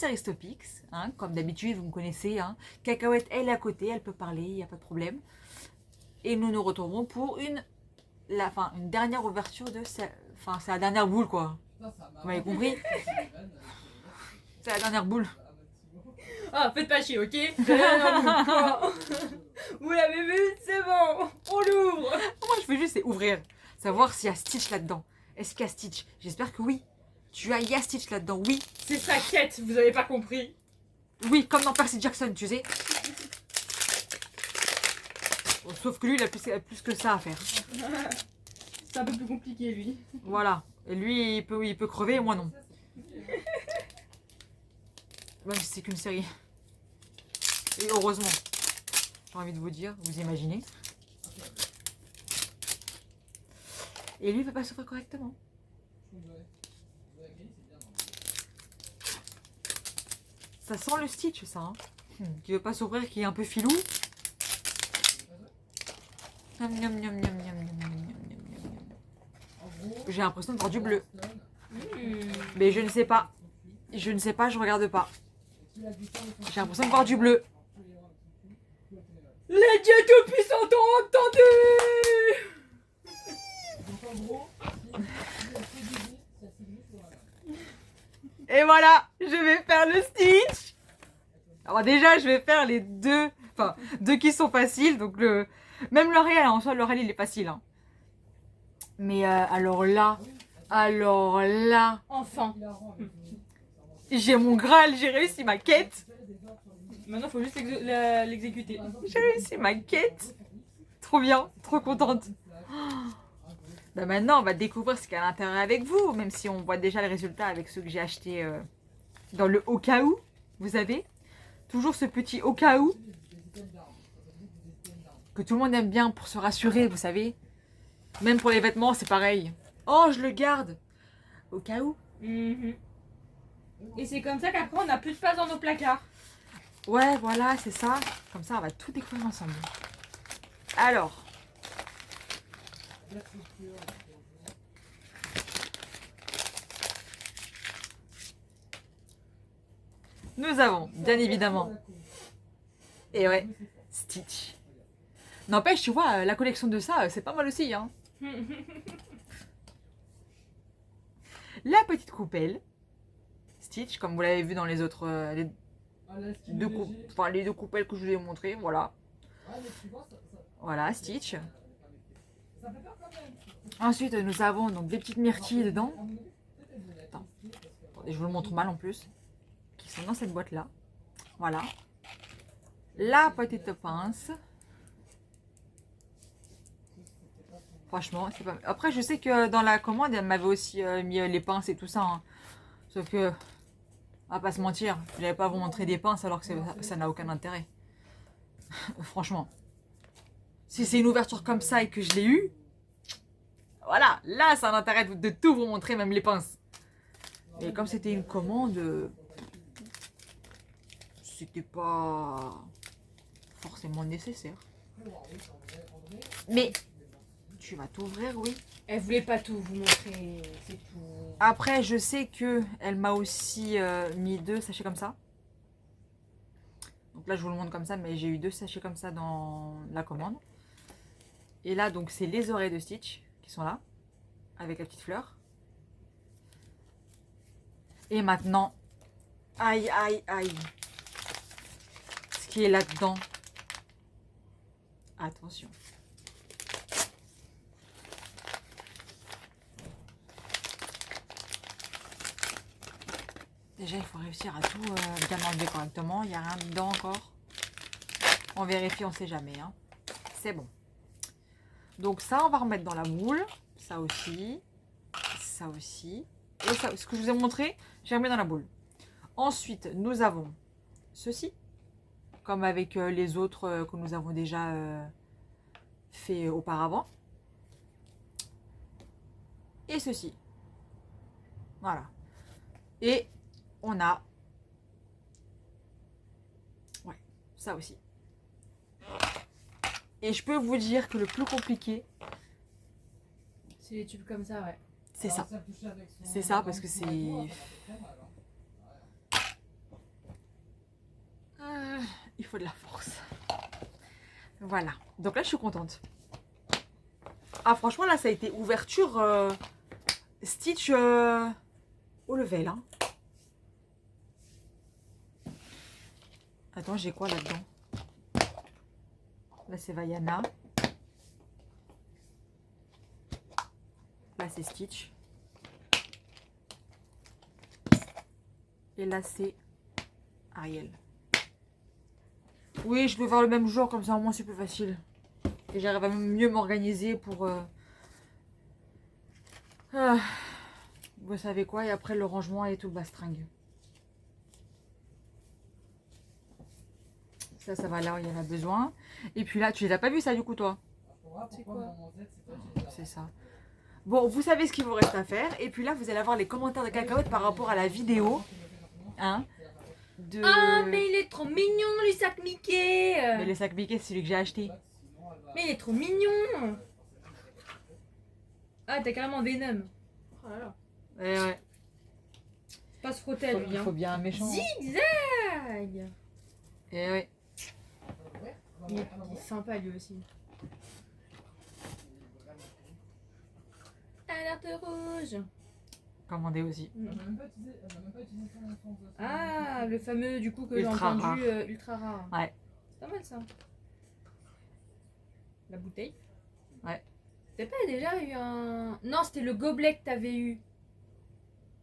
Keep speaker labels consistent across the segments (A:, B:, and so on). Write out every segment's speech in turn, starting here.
A: série Stopix, hein, comme d'habitude, vous me connaissez. Hein. Cacahuète, elle est à côté, elle peut parler, il n'y a pas de problème. Et nous nous retrouvons pour une dernière ouverture de... c'est la dernière boule, quoi. Vous m'avez compris? C'est la dernière boule.
B: Ah, faites pas chier, ok? C'est la dernière boule. Vous l'avez vu? C'est bon, on l'ouvre.
A: Moi, je veux juste ouvrir, savoir s'il y a Stitch là-dedans. Est-ce qu'il y a Stitch? J'espère que oui. Il y a Stitch là-dedans, oui.
B: C'est sa quête, vous avez pas compris.
A: Oui, comme dans Percy Jackson, tu sais. Bon, sauf que lui, il a plus que ça à faire.
B: C'est un peu plus compliqué, lui.
A: Voilà. Et lui, il peut crever, et moi non. Même si c'est qu'une série. Et heureusement. J'ai envie de vous dire, vous imaginez. Et lui, il ne va pas s'ouvrir correctement. Ça sent le Stitch, ça. Hein. Qui veut pas s'ouvrir, qui est un peu filou. J'ai l'impression de voir du bleu. Mais je ne sais pas. Je ne sais pas, je regarde pas. J'ai l'impression de voir du bleu.
B: Les dieux tout-puissants t'ont entendu.
A: Et voilà, je vais faire le Stitch. Alors déjà, je vais faire les deux, deux qui sont faciles. Donc même L'Oréal, en soi, L'Oréal, il est facile. Hein. Mais alors là,
B: Enfin.
A: j'ai mon Graal, j'ai réussi ma quête.
B: Maintenant, faut juste l'exécuter.
A: J'ai réussi ma quête. Trop bien, trop contente. Bah maintenant, on va découvrir ce qu'il y a à l'intérieur avec vous, même si on voit déjà le résultat avec ceux que j'ai achetés dans le au cas où. Vous savez, toujours ce petit au cas où que tout le monde aime bien pour se rassurer, vous savez. Même pour les vêtements, c'est pareil. Oh, je le garde au cas où.
B: Et c'est comme ça qu'après, on n'a plus de place dans nos placards.
A: Ouais, voilà, c'est ça. Comme ça, on va tout découvrir ensemble. Alors. Nous avons, bien évidemment, et ouais, Stitch. N'empêche, tu vois, la collection de ça, c'est pas mal aussi. Hein. La petite coupelle, Stitch, comme vous l'avez vu dans les autres, les deux coupelles que je vous ai montrées, voilà. Voilà, Stitch. Ensuite, nous avons donc des petites myrtilles dedans. Attends, attendez, je vous le montre mal en plus. Qui sont dans cette boîte-là. Voilà. La petite pince. Franchement, c'est pas... Après, je sais que dans la commande, elle m'avait aussi mis les pinces et tout ça. Hein. Sauf que, on va pas se mentir, je n'allais pas vous montrer des pinces alors que ça n'a aucun intérêt. Franchement. Si c'est une ouverture comme ça et que je l'ai eu, voilà, là, ça a un intérêt de tout vous montrer, même les pinces. Et comme c'était une commande, c'était pas forcément nécessaire. Mais tu vas t'ouvrir, oui.
B: Elle voulait pas tout vous montrer, c'est tout.
A: Après, je sais que elle m'a aussi mis 2 sachets comme ça. Donc là, je vous le montre comme ça, mais j'ai eu 2 sachets comme ça dans la commande. Et là, donc, c'est les oreilles de Stitch qui sont là, avec la petite fleur. Et maintenant, aïe, aïe, aïe. Ce qui est là-dedans. Attention. Déjà, il faut réussir à tout bien enlever correctement. Il n'y a rien dedans encore. On vérifie, on ne sait jamais. Hein. C'est bon. Donc ça, on va remettre dans la moule. Ça aussi. Ça aussi. Et ça, ce que je vous ai montré, j'ai remis dans la boule. Ensuite, nous avons ceci. Comme avec les autres que nous avons déjà fait auparavant. Et ceci. Voilà. Et on a... Ouais, ça aussi. Et je peux vous dire que le plus compliqué...
B: C'est les tubes comme ça, ouais.
A: C'est ça. C'est ça parce que c'est... faut de la force. Voilà. Donc là, je suis contente. Ah, franchement, là, ça a été ouverture stitch au level. Hein. Attends, j'ai quoi là-dedans? Là, c'est Vaiana. Là, c'est Stitch. Et là, c'est Ariel. Oui, je vais faire le même jour, comme ça, au moins, c'est plus facile. Et j'arrive à mieux m'organiser pour... Ah, vous savez quoi? Et après, le rangement et tout le bastringue. Ça va là où il y en a besoin. Et puis là, tu les as pas vus, ça, du coup, toi?
B: C'est quoi?
A: C'est ça. Bon, vous savez ce qu'il vous reste à faire. Et puis là, vous allez avoir les commentaires de cacahuètes par rapport à la vidéo. Hein, de...
B: Ah, mais il est trop mignon, le sac Mickey.
A: Mais le sac Mickey, c'est celui que j'ai acheté.
B: Mais il est trop mignon. Ah, t'as carrément Venom. Oh là là.
A: Ouais.
B: Pas se frotter à lui.
A: Il faut bien un méchant.
B: Zigzag.
A: Et ouais.
B: Il est sympa lui aussi. Alerte rouge.
A: Commandé aussi.
B: Ah, le fameux du coup que j'ai
A: Ultra
B: entendu
A: rare.
B: ultra rare.
A: Ouais.
B: C'est pas mal ça. La bouteille.
A: Ouais.
B: T'as pas déjà eu un... Non, c'était le gobelet que t'avais eu.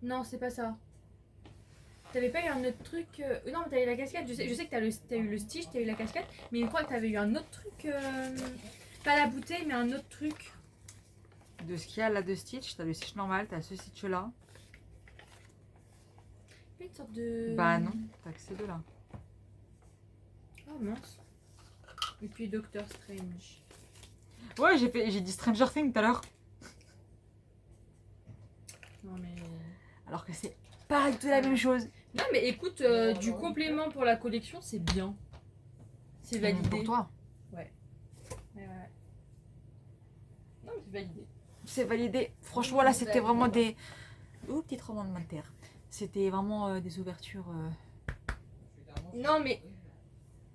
B: Non, c'est pas ça. T'avais pas eu un autre truc... Non, mais t'as eu la casquette. Je sais que t'as eu le stitch, t'as eu la casquette. Mais je crois que t'avais eu un autre truc... Pas la bouteille, mais un autre truc.
A: De ce qu'il y a là de Stitch, t'as le Stitch normal, t'as ce Stitch là.
B: Une sorte de...
A: Bah non, t'as que ces deux là.
B: Oh mince. Et puis Doctor Strange.
A: Ouais, j'ai dit Stranger Things tout à l'heure.
B: Non mais...
A: Alors que c'est pas du tout la même chose.
B: Non mais écoute, du complément pour la collection, c'est bien. C'est validé.
A: Pour toi.
B: Ouais. Non mais c'est validé.
A: C'est validé. Franchement, là, c'était vraiment des... Oh, petit tremblement de terre. C'était vraiment des ouvertures...
B: Non mais...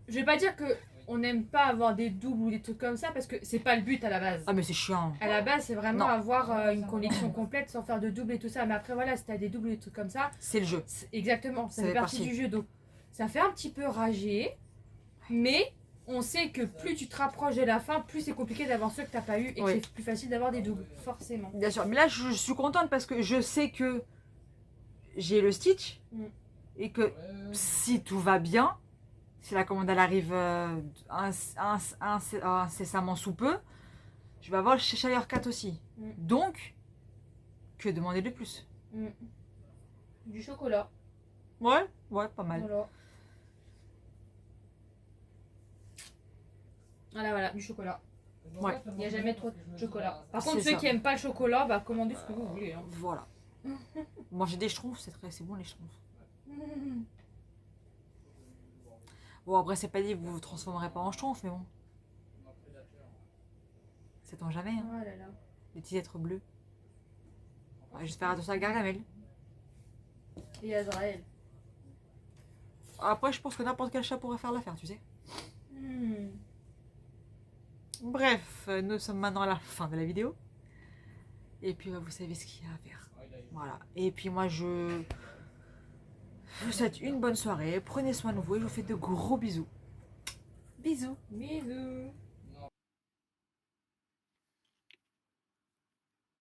B: Je vais pas dire que on n'aime pas avoir des doubles ou des trucs comme ça parce que c'est pas le but à la base.
A: Ah, mais c'est chiant.
B: À la base, c'est vraiment
A: Non.
B: avoir une collection complète sans faire de doubles et tout ça. Mais après, voilà, si t'as des doubles et des trucs comme ça,
A: C'est le jeu.
B: exactement, ça
A: Ça
B: fait
A: fait
B: partie
A: partie.
B: du jeu. Donc, ça fait un petit peu rager, mais on sait que plus tu te rapproches de la fin, plus c'est compliqué d'avoir ceux que t'as pas eu et
A: Oui.
B: que c'est plus facile d'avoir des doubles, forcément.
A: Bien sûr. Mais là, je suis contente parce que je sais que j'ai le Stitch. Et que si tout va bien, si la commande elle arrive incessamment sous peu, je vais avoir le Cheshire Cat aussi. Donc, que demander de plus?
B: Du chocolat.
A: Ouais, pas mal.
B: Voilà, du chocolat.
A: Ouais.
B: Il n'y a jamais trop de chocolat. Par contre,
A: C'est
B: ceux
A: ça.
B: qui aiment pas le chocolat, bah commandez ce que vous voulez. Hein.
A: Voilà. Manger des schtroumpfs, c'est bon les schtroumpfs. Bon, après, c'est pas dit que vous vous transformerez pas en schtroumpf, mais bon. Sait-on jamais, hein.
B: Oh là là.
A: Les petits êtres bleus. Ouais, juste faire attention à Gargamel.
B: Et Azrael.
A: Après, je pense que n'importe quel chat pourrait faire l'affaire, tu sais.
B: Hmm.
A: Bref, nous sommes maintenant à la fin de la vidéo. Et puis, vous savez ce qu'il y a à faire. Voilà. Et puis, moi, je vous souhaite une bonne soirée. Prenez soin de vous et je vous fais de gros bisous. Bisous.
B: Bisous.